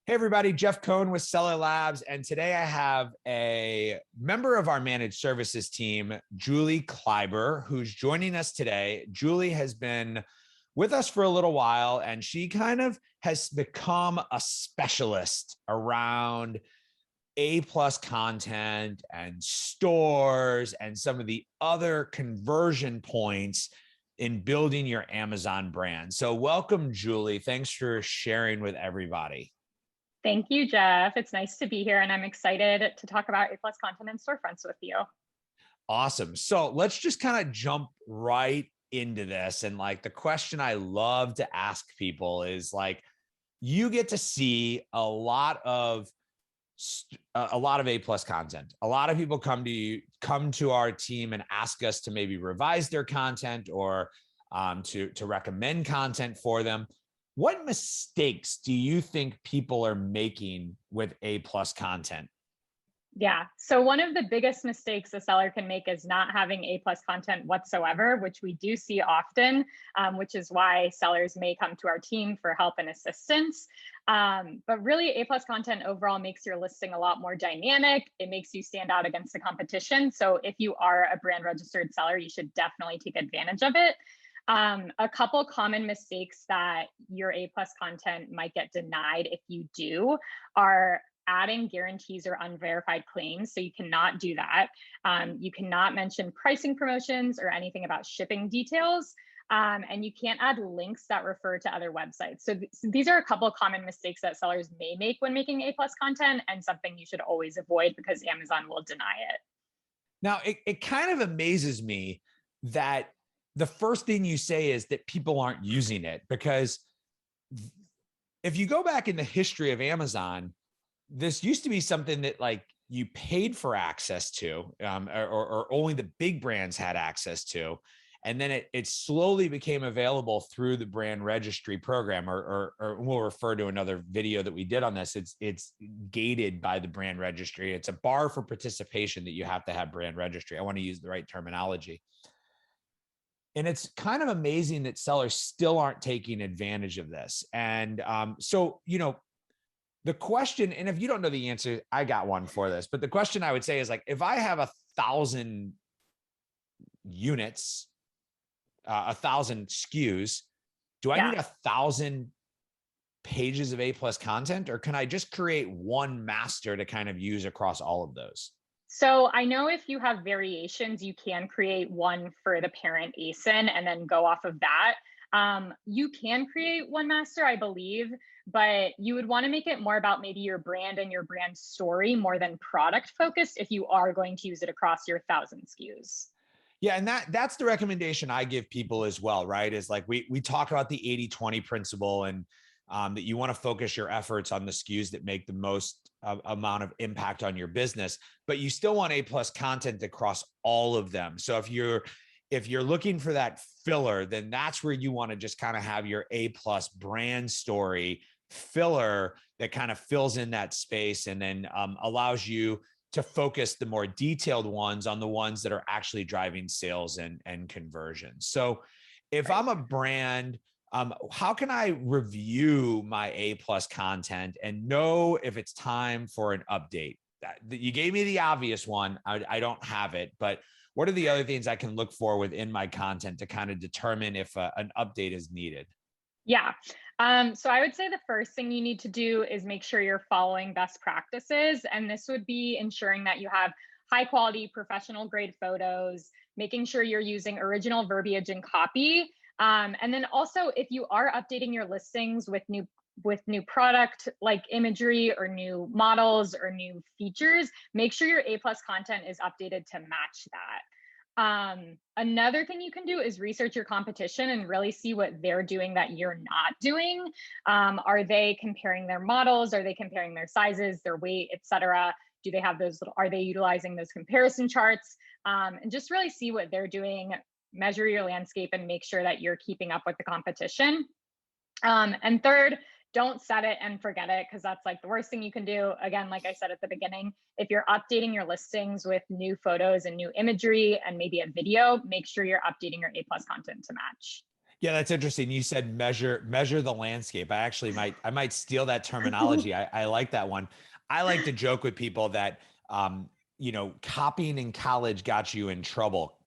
Hey everybody, Jeff Cohn with Seller Labs, and today I have a member of our managed services team, Julie Kleiber, who's joining us today. Julie has been with us for a little while, and she kind of has become a specialist around A+ content and stores and some of the other conversion points in building your Amazon brand. So welcome, Julie. Thanks for sharing with everybody. Thank you, Jeff. It's nice to be here, and I'm excited to talk about A+ content and storefronts with you. Awesome. So let's just kind of jump right into this. And like the question I love to ask people is like, you get to see a lot of A+ content. A lot of people come to our team and ask us to maybe revise their content or to recommend content for them. What mistakes do you think people are making with A+ content? Yeah, so one of the biggest mistakes a seller can make is not having A+ content whatsoever, which we do see often, which is why sellers may come to our team for help and assistance. But really, A+ content overall makes your listing a lot more dynamic. It makes you stand out against the competition. So if you are a brand registered seller, you should definitely take advantage of it. A couple common mistakes that your A+ content might get denied if you do are adding guarantees or unverified claims. So you cannot do that. You cannot mention pricing promotions or anything about shipping details. And you can't add links that refer to other websites. So these are a couple common mistakes that sellers may make when making A+ content, and something you should always avoid because Amazon will deny it. Now, it kind of amazes me that the first thing you say is that people aren't using it, because if you go back in the history of Amazon, this used to be something that like you paid for access to, or only the big brands had access to. And then it slowly became available through the brand registry program, or we'll refer to another video that we did on this. It's gated by the brand registry. It's a bar for participation that you have to have brand registry. I want to use the right terminology. And it's kind of amazing that sellers still aren't taking advantage of this. And so, the question, and if you don't know the answer, I got one for this, but the question I would say is like, if I have 1,000 units, 1,000 SKUs, do I need 1,000 pages of A+ content, or can I just create one master to kind of use across all of those? So I know if you have variations, you can create one for the parent ASIN and then go off of that. You can create one master, I believe, but you would want to make it more about maybe your brand and your brand story more than product focused if you are going to use it across your 1,000 SKUs. Yeah, and that's the recommendation I give people as well, right? Is like we talk about the 80-20 principle, and that you want to focus your efforts on the SKUs that make the most amount of impact on your business, but you still want A+ content across all of them. So if you're looking for that filler, then that's where you want to just kind of have your A+ brand story filler that kind of fills in that space, and then allows you to focus the more detailed ones on the ones that are actually driving sales and conversions. So if I'm a brand, how can I review my A+ content and know if it's time for an update? You gave me the obvious one. I don't have it, but what are the other things I can look for within my content to kind of determine if an update is needed? Yeah. So I would say the first thing you need to do is make sure you're following best practices. And this would be ensuring that you have high quality professional grade photos, making sure you're using original verbiage and copy. And then also, if you are updating your listings with new product like imagery or new models or new features, make sure your A+ content is updated to match that. Another thing you can do is research your competition and really see what they're doing that you're not doing. Are they comparing their models? Are they comparing their sizes, their weight, etc.? Do they have those are they utilizing those comparison charts? And just really see what they're doing, measure your landscape, and make sure that you're keeping up with the competition. And third, don't set it and forget it, because that's like the worst thing you can do. Again, like I said at the beginning, if you're updating your listings with new photos and new imagery and maybe a video, make sure you're updating your A+ content to match. Yeah, that's interesting. You said measure the landscape. I might steal that terminology. I like that one. I like to joke with people that copying in college got you in trouble.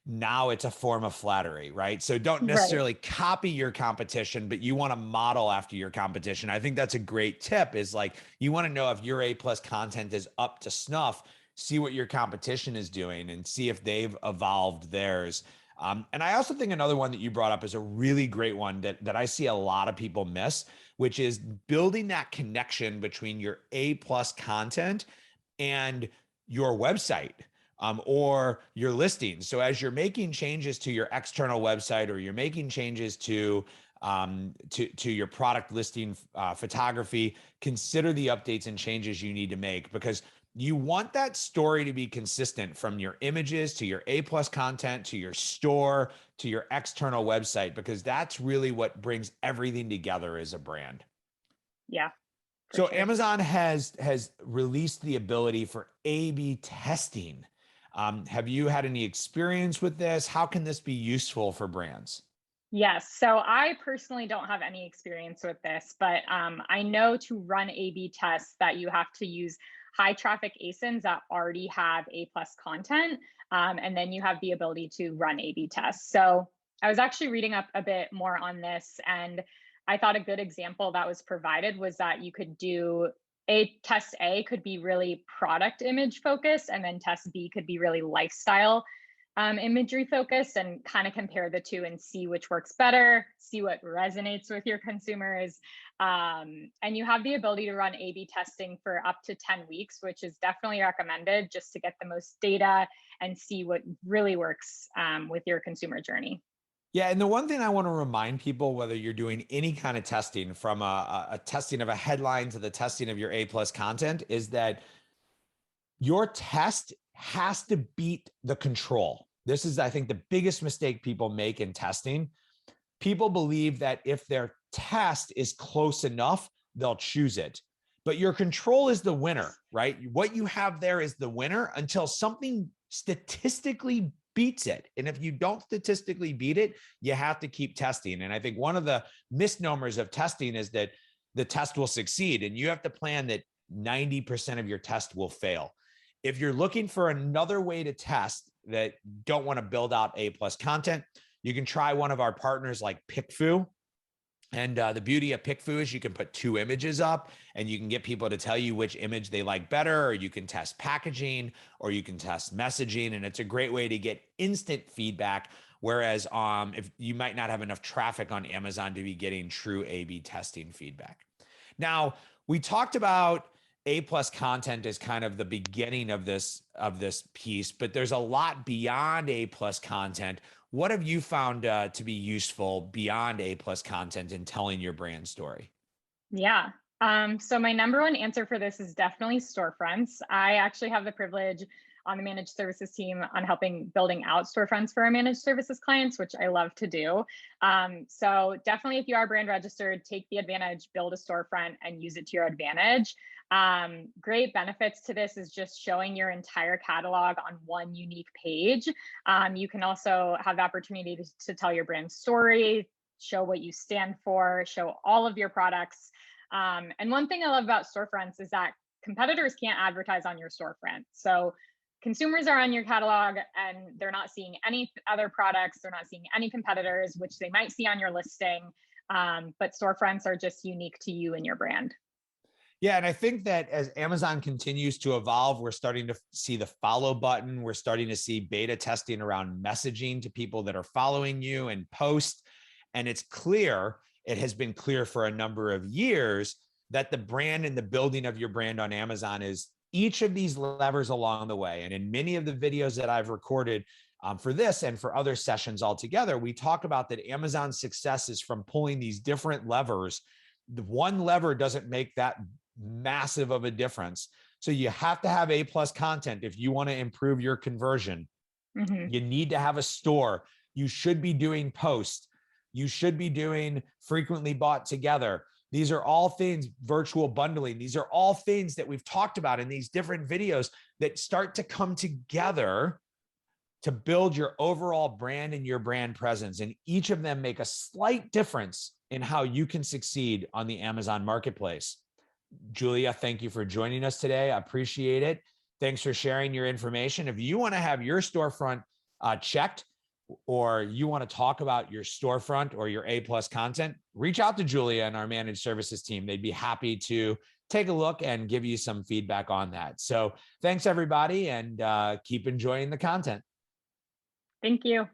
Now it's a form of flattery, right? So don't Right. necessarily copy your competition, but you want to model after your competition. I think that's a great tip, is like, you want to know if your A plus content is up to snuff, see what your competition is doing and see if they've evolved theirs. And I also think another one that you brought up is a really great one that I see a lot of people miss, which is building that connection between your A plus content and your website, or your listings. So as you're making changes to your external website, or you're making changes to your product listing photography, consider the updates and changes you need to make, because you want that story to be consistent from your images to your A plus content to your store to your external website, because that's really what brings everything together as a brand. Yeah, for So sure. Amazon has released the ability for A/B testing. Have you had any experience with this? How can this be useful for brands? Yes. So I personally don't have any experience with this, but I know to run A/B tests that you have to use high traffic ASINs that already have A plus content, and then you have the ability to run A/B tests. So I was actually reading up a bit more on this, and I thought a good example that was provided was that you could do a test A could be really product image focused, and then test B could be really lifestyle imagery focused, and kind of compare the two and see which works better, see what resonates with your consumers. And you have the ability to run A/B testing for up to 10 weeks, which is definitely recommended just to get the most data and see what really works with your consumer journey. Yeah, and the one thing I want to remind people, whether you're doing any kind of testing, from a testing of a headline to the testing of your A plus content, is that your test has to beat the control. This is, I think, the biggest mistake people make in testing. People believe that if their test is close enough, they'll choose it. But your control is the winner, right? What you have there is the winner until something statistically beats it. And if you don't statistically beat it, you have to keep testing. And I think one of the misnomers of testing is that the test will succeed, and you have to plan that 90% of your test will fail. If you're looking for another way to test that don't want to build out A plus content, you can try one of our partners like PickFu. And the beauty of PickFu is you can put two images up and you can get people to tell you which image they like better, or you can test packaging, or you can test messaging. And it's a great way to get instant feedback. Whereas if you might not have enough traffic on Amazon to be getting true A/B testing feedback. Now, we talked about A plus content as kind of the beginning of this piece, but there's a lot beyond A plus content. What have you found to be useful beyond A plus content in telling your brand story? Yeah. So my number one answer for this is definitely storefronts. I actually have the privilege on the managed services team on helping building out storefronts for our managed services clients, which I love to do. So definitely, if you are brand registered, take the advantage, build a storefront, and use it to your advantage. Great benefits to this is just showing your entire catalog on one unique page. You can also have the opportunity to tell your brand story, show what you stand for, show all of your products. And one thing I love about storefronts is that competitors can't advertise on your storefront. So consumers are on your catalog and they're not seeing any other products, they're not seeing any competitors, which they might see on your listing. But storefronts are just unique to you and your brand. Yeah, and I think that as Amazon continues to evolve, we're starting to see the follow button. We're starting to see beta testing around messaging to people that are following you and post. And it's clear, it has been clear for a number of years, that the brand and the building of your brand on Amazon is each of these levers along the way. And in many of the videos that I've recorded for this and for other sessions altogether, we talk about that Amazon's success is from pulling these different levers. The one lever doesn't make that massive of a difference. So you have to have A plus content if you want to improve your conversion. Mm-hmm. You need to have a store. You should be doing posts. You should be doing frequently bought together. These are all things, virtual bundling. These are all things that we've talked about in these different videos that start to come together to build your overall brand and your brand presence. And each of them make a slight difference in how you can succeed on the Amazon marketplace. Julia, thank you for joining us today. I appreciate it. Thanks for sharing your information. If you want to have your storefront checked, or you want to talk about your storefront or your A+ content, reach out to Julia and our managed services team. They'd be happy to take a look and give you some feedback on that. So thanks, everybody, and keep enjoying the content. Thank you.